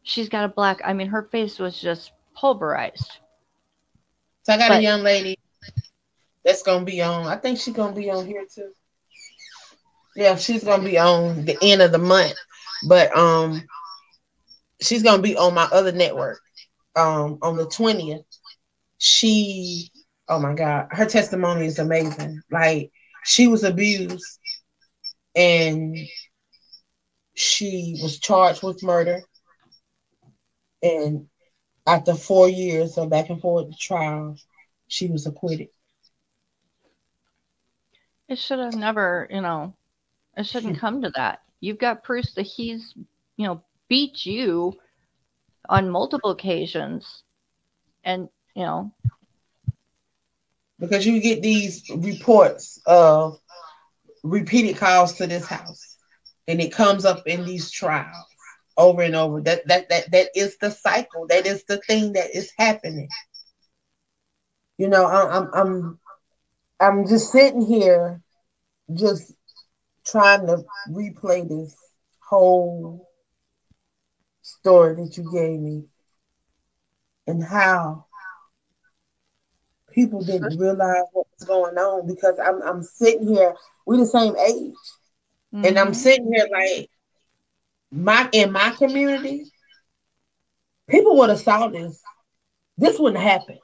She's got a black, I mean, her face was just pulverized. So I got a young lady that's going to be on. I think she's going to be on here too. Yeah, she's going to be on the end of the month. But she's going to be on my other network on the 20th. She, oh my God, her testimony is amazing. Like, she was abused and she was charged with murder. And after 4 years of back and forth trial, she was acquitted. It should have never, it shouldn't come to that. You've got proofs that he's, beat you on multiple occasions. And, because you get these reports of repeated calls to this house, and it comes up in these trials over and over. That is the cycle. That is the thing that is happening. I'm just sitting here, just trying to replay this whole story that you gave me, and how people didn't realize what was going on, because I'm sitting here, we're the same age. Mm-hmm. And I'm sitting here like, in my community, people would have saw this. This wouldn't happen.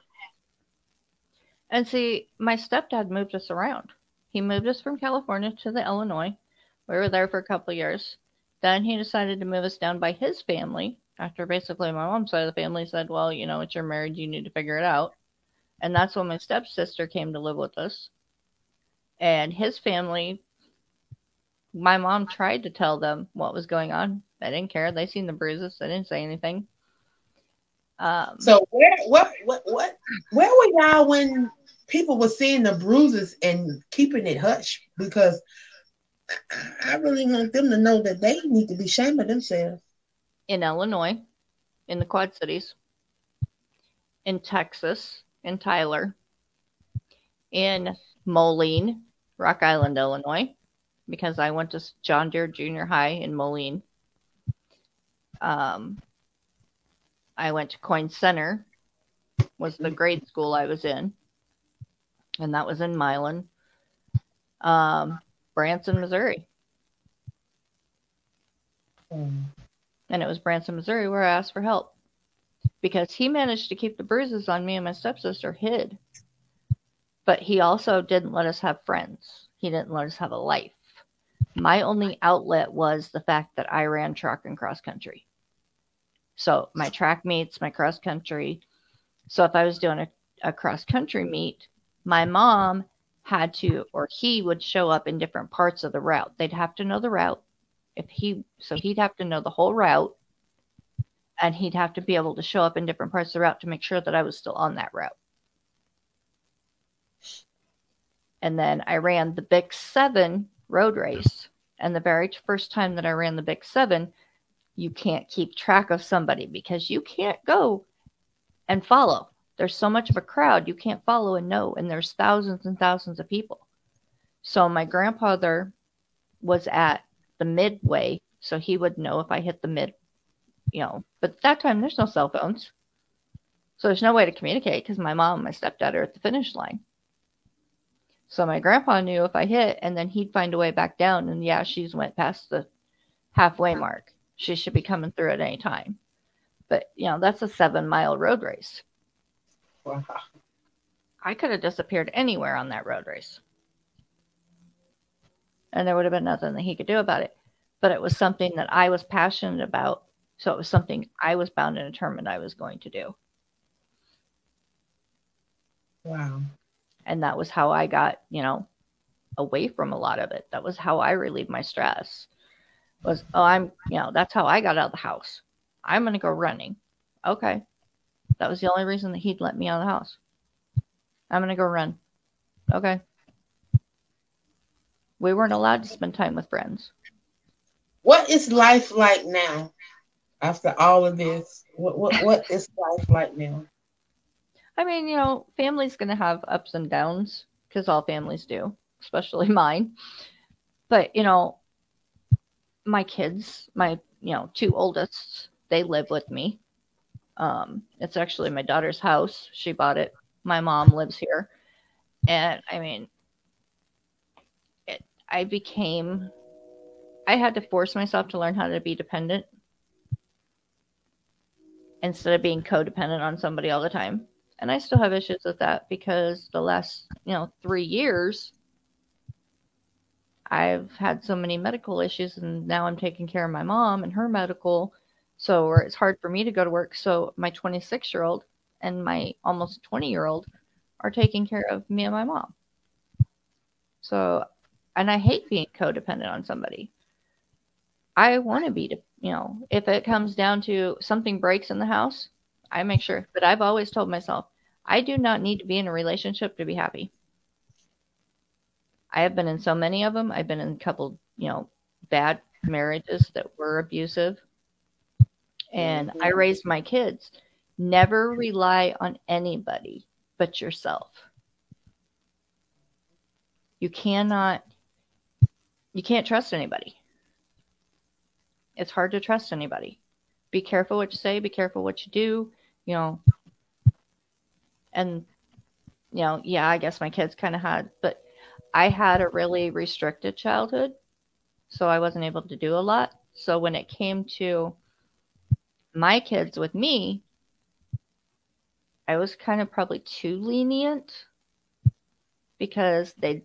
And see, my stepdad moved us around. He moved us from California to the Illinois. We were there for a couple of years. Then he decided to move us down by his family, after basically my mom's side of the family said, well, it's you're married, you need to figure it out. And that's when my stepsister came to live with us. And his family, my mom tried to tell them what was going on. They didn't care. They seen the bruises. They didn't say anything. So where were y'all when people were seeing the bruises and keeping it hush? Because I really want them to know that they need to be ashamed of themselves. In Illinois, in the Quad Cities, in Texas, in Tyler, in Moline, Rock Island, Illinois, because I went to John Deere Junior High in Moline. I went to Coin Center, was the grade school I was in, and that was in Milan. Branson, Missouri. And it was Branson, Missouri where I asked for help, because he managed to keep the bruises on me and my stepsister hid. But he also didn't let us have friends. He didn't let us have a life. My only outlet was the fact that I ran track and cross country. So my track meets, my cross country. So if I was doing a cross country meet, my mom had to, or he would show up in different parts of the route. They'd have to know the route. So he'd have to know the whole route, and he'd have to be able to show up in different parts of the route to make sure that I was still on that route. And then I ran the Big 7 road race. And the very first time that I ran the Big 7, you can't keep track of somebody because you can't go and follow. There's so much of a crowd, you can't follow and know. And there's thousands and thousands of people. So my grandfather was at the midway, so he would know if I hit the mid, But at that time, there's no cell phones. So there's no way to communicate because my mom and my stepdad are at the finish line. So my grandpa knew if I hit, and then he'd find a way back down. And yeah, she's went past the halfway mark. She should be coming through at any time. But, that's a 7-mile road race. Wow. I could have disappeared anywhere on that road race. And there would have been nothing that he could do about it. But it was something that I was passionate about. So it was something I was bound and determined I was going to do. Wow. And that was how I got, away from a lot of it. That was how I relieved my stress. That's how I got out of the house. I'm going to go running. Okay. That was the only reason that he'd let me out of the house. I'm going to go run. Okay. We weren't allowed to spend time with friends. What is life like now after all of this? What is life like now? I mean, family's going to have ups and downs because all families do, especially mine. But, my kids, my, two oldest, they live with me. It's actually my daughter's house. She bought it. My mom lives here. And I mean, I had to force myself to learn how to be dependent instead of being codependent on somebody all the time. And I still have issues with that because the last, 3 years, I've had so many medical issues, and now I'm taking care of my mom and her medical. So it's hard for me to go to work. So my 26-year-old and my almost 20-year-old are taking care of me and my mom. So, and I hate being codependent on somebody. I want to be, if it comes down to something breaks in the house, I make sure. But I've always told myself, I do not need to be in a relationship to be happy. I have been in so many of them. I've been in a couple, bad marriages that were abusive. And I raised my kids. Never rely on anybody but yourself. You can't trust anybody. It's hard to trust anybody. Be careful what you say, be careful what you do, and, yeah, I guess my kids kind of but I had a really restricted childhood, so I wasn't able to do a lot. So when it came to my kids with me, I was kind of probably too lenient because they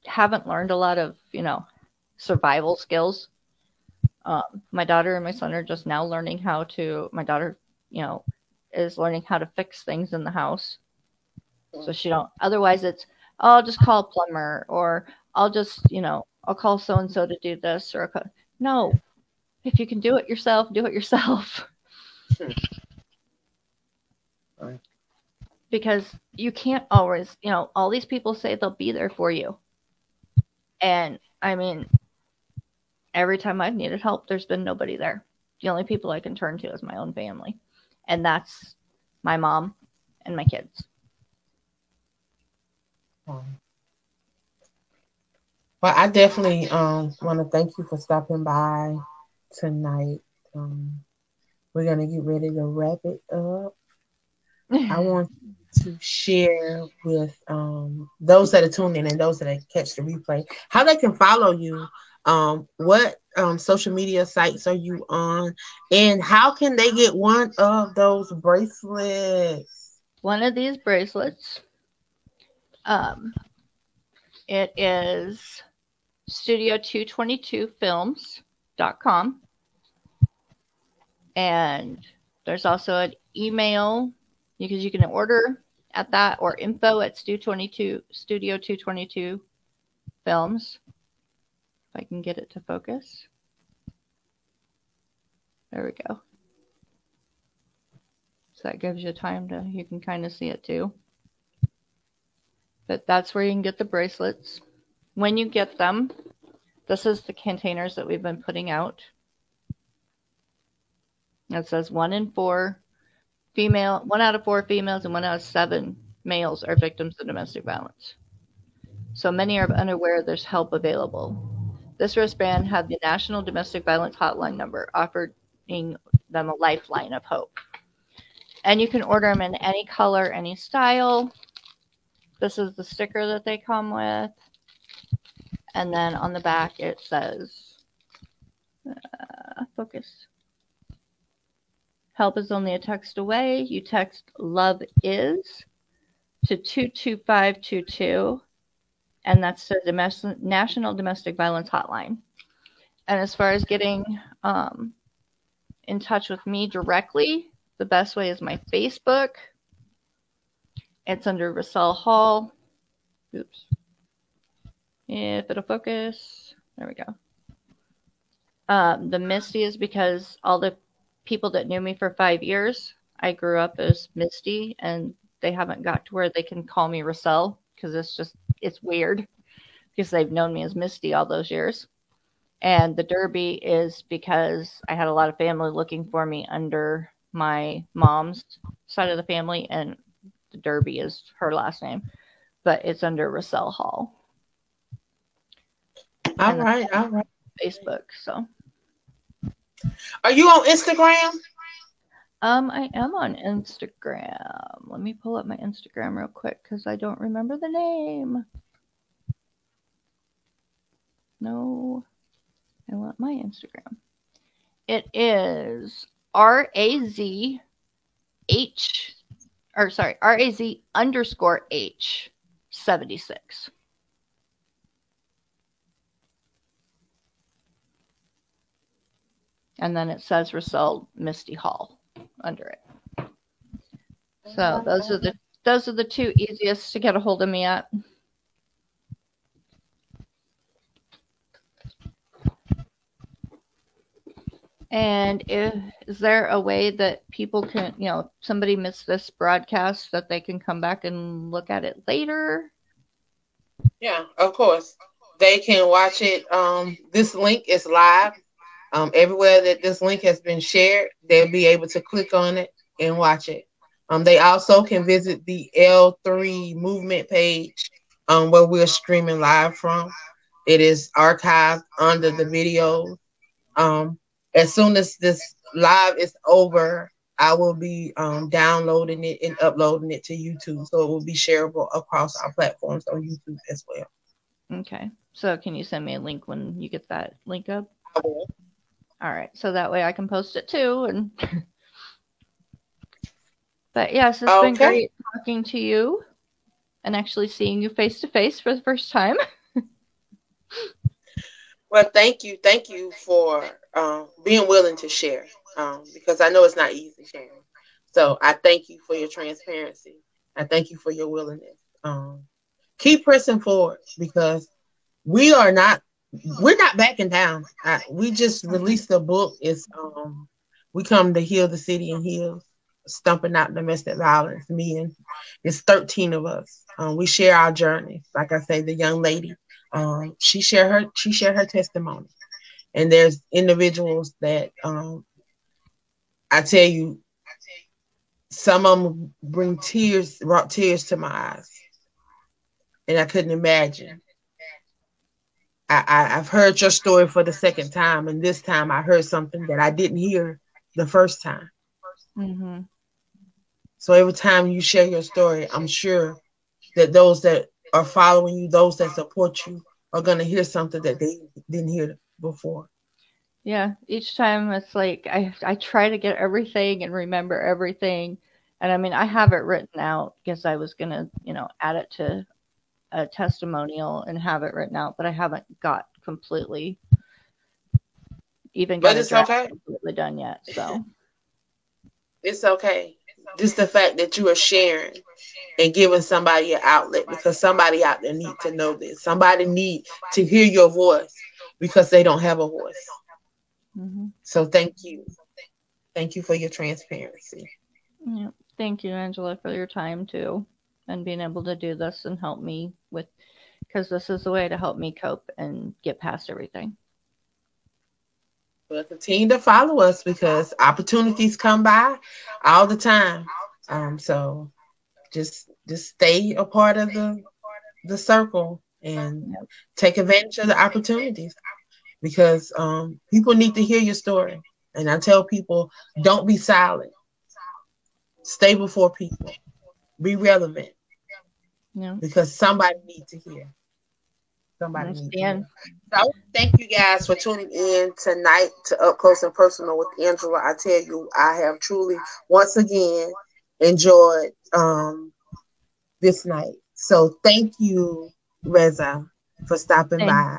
haven't learned a lot of, survival skills. My daughter and my son are just now learning my daughter, is learning how to fix things in the house. So otherwise it's, I'll just call a plumber, or I'll just, I'll call so-and-so to do this, no, if you can do it yourself, do it yourself. Right. Because you can't always, all these people say they'll be there for you. And I mean, every time I've needed help, there's been nobody there. The only people I can turn to is my own family. And that's my mom and my kids. Well, I definitely want to thank you for stopping by tonight. We're going to get ready to wrap it up. I want to share with those that are tuned in and those that catch the replay how they can follow you. What social media sites are you on, and how can they get one of those bracelets? One of these bracelets, it is studio222films.com, and there's also an email because you can order at that, or info@studio222 films. If I can get it to focus. There we go. So that gives you time you can kind of see it too. But that's where you can get the bracelets. When you get them, this is the containers that we've been putting out. It says 1 out of 4 females and 1 out of 7 males are victims of domestic violence. So many are unaware there's help available. This wristband had the National Domestic Violence Hotline number, offering them a lifeline of hope. And you can order them in any color, any style. This is the sticker that they come with. And then on the back it says, focus. Help is only a text away. You text "love is" to 22522, and that's the National Domestic Violence Hotline. And as far as getting in touch with me directly, the best way is my Facebook. It's under Rasel Hall. Oops. If it'll focus. There we go. The Misty is because all the people that knew me for 5 years, I grew up as Misty, and they haven't got to where they can call me Rasel because it's weird because they've known me as Misty all those years. And the Derby is because I had a lot of family looking for me under my mom's side of the family, and the Derby is her last name, but it's under Rasel Hall. All right. Facebook. So, are you on Instagram? I am on Instagram. Let me pull up my Instagram real quick because I don't remember the name. No, I want my Instagram. It is RAZ_H. And then it says Rasel Misty Hall under it. So those are the two easiest to get a hold of me at. And is there a way that people can, somebody missed this broadcast, that they can come back and look at it later? Yeah, of course. They can watch it. This link is live. Everywhere that this link has been shared, they'll be able to click on it and watch it. They also can visit the L3 movement page where we're streaming live from. It is archived under the video. As soon as this live is over, I will be downloading it and uploading it to YouTube. So it will be shareable across our platforms on YouTube as well. Okay. So can you send me a link when you get that link up? I will. All right. So that way I can post it too. And but yes, it's been great talking to you and actually seeing you face to face for the first time. Well, thank you. Thank you for being willing to share because I know it's not easy sharing. So I thank you for your transparency. I thank you for your willingness. Keep pressing forward because we're not backing down. We just released a book. It's we come to heal the city and heal, stumping out domestic violence. Me and it's 13 of us. We share our journey. Like I say, the young lady. She shared her testimony, and there's individuals that I tell you, some of them brought tears to my eyes, and I couldn't imagine. I've heard your story for the second time, and this time I heard something that I didn't hear the first time. Mm-hmm. So every time you share your story, I'm sure that those that are following you, those that support you, are going to hear something that they didn't hear before. Yeah, each time it's like I try to get everything and remember everything. And I mean, I have it written out because I was going to, add it to a testimonial and have it written out, but I haven't got completely completely done yet. So it's okay. Just the fact that you are sharing and giving somebody an outlet, because somebody out there needs to know this. Somebody needs to hear your voice because they don't have a voice. Mm-hmm. So thank you. Thank you for your transparency. Yeah. Thank you, Angela, for your time too, and being able to do this and help me with, because this is a way to help me cope and get past everything. Well, continue to follow us because opportunities come by all the time. So just stay a part of the circle and take advantage of the opportunities because people need to hear your story. And I tell people, don't be silent. Stay before people. Be relevant. Yeah. Because somebody needs to hear. Somebody needs to hear. So thank you guys for tuning in tonight to Up Close and Personal with Angela. I tell you, I have truly once again enjoyed this night. So thank you, Reza, for stopping by.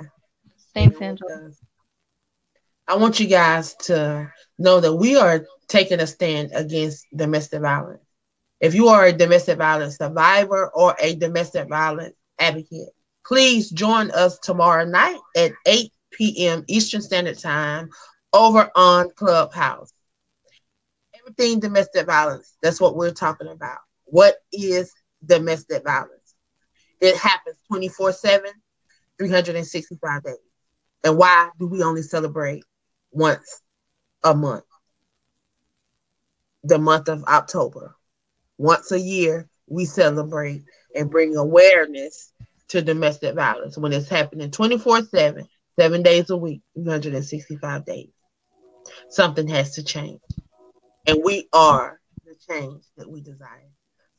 Thanks, Angela. I want you guys to know that we are taking a stand against domestic violence. If you are a domestic violence survivor or a domestic violence advocate, please join us tomorrow night at 8 p.m. Eastern Standard Time over on Clubhouse. Everything domestic violence, that's what we're talking about. What is domestic violence? It happens 24/7, 365 days. And why do we only celebrate once a month? The month of October. Once a year, we celebrate and bring awareness to domestic violence when it's happening 24/7, 7 days a week, 365 days. Something has to change. And we are the change that we desire.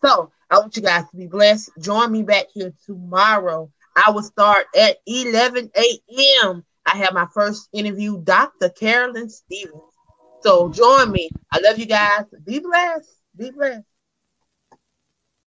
So I want you guys to be blessed. Join me back here tomorrow. I will start at 11 a.m. I have my first interview, Dr. Carolyn Stevens. So join me. I love you guys. Be blessed. Be blessed.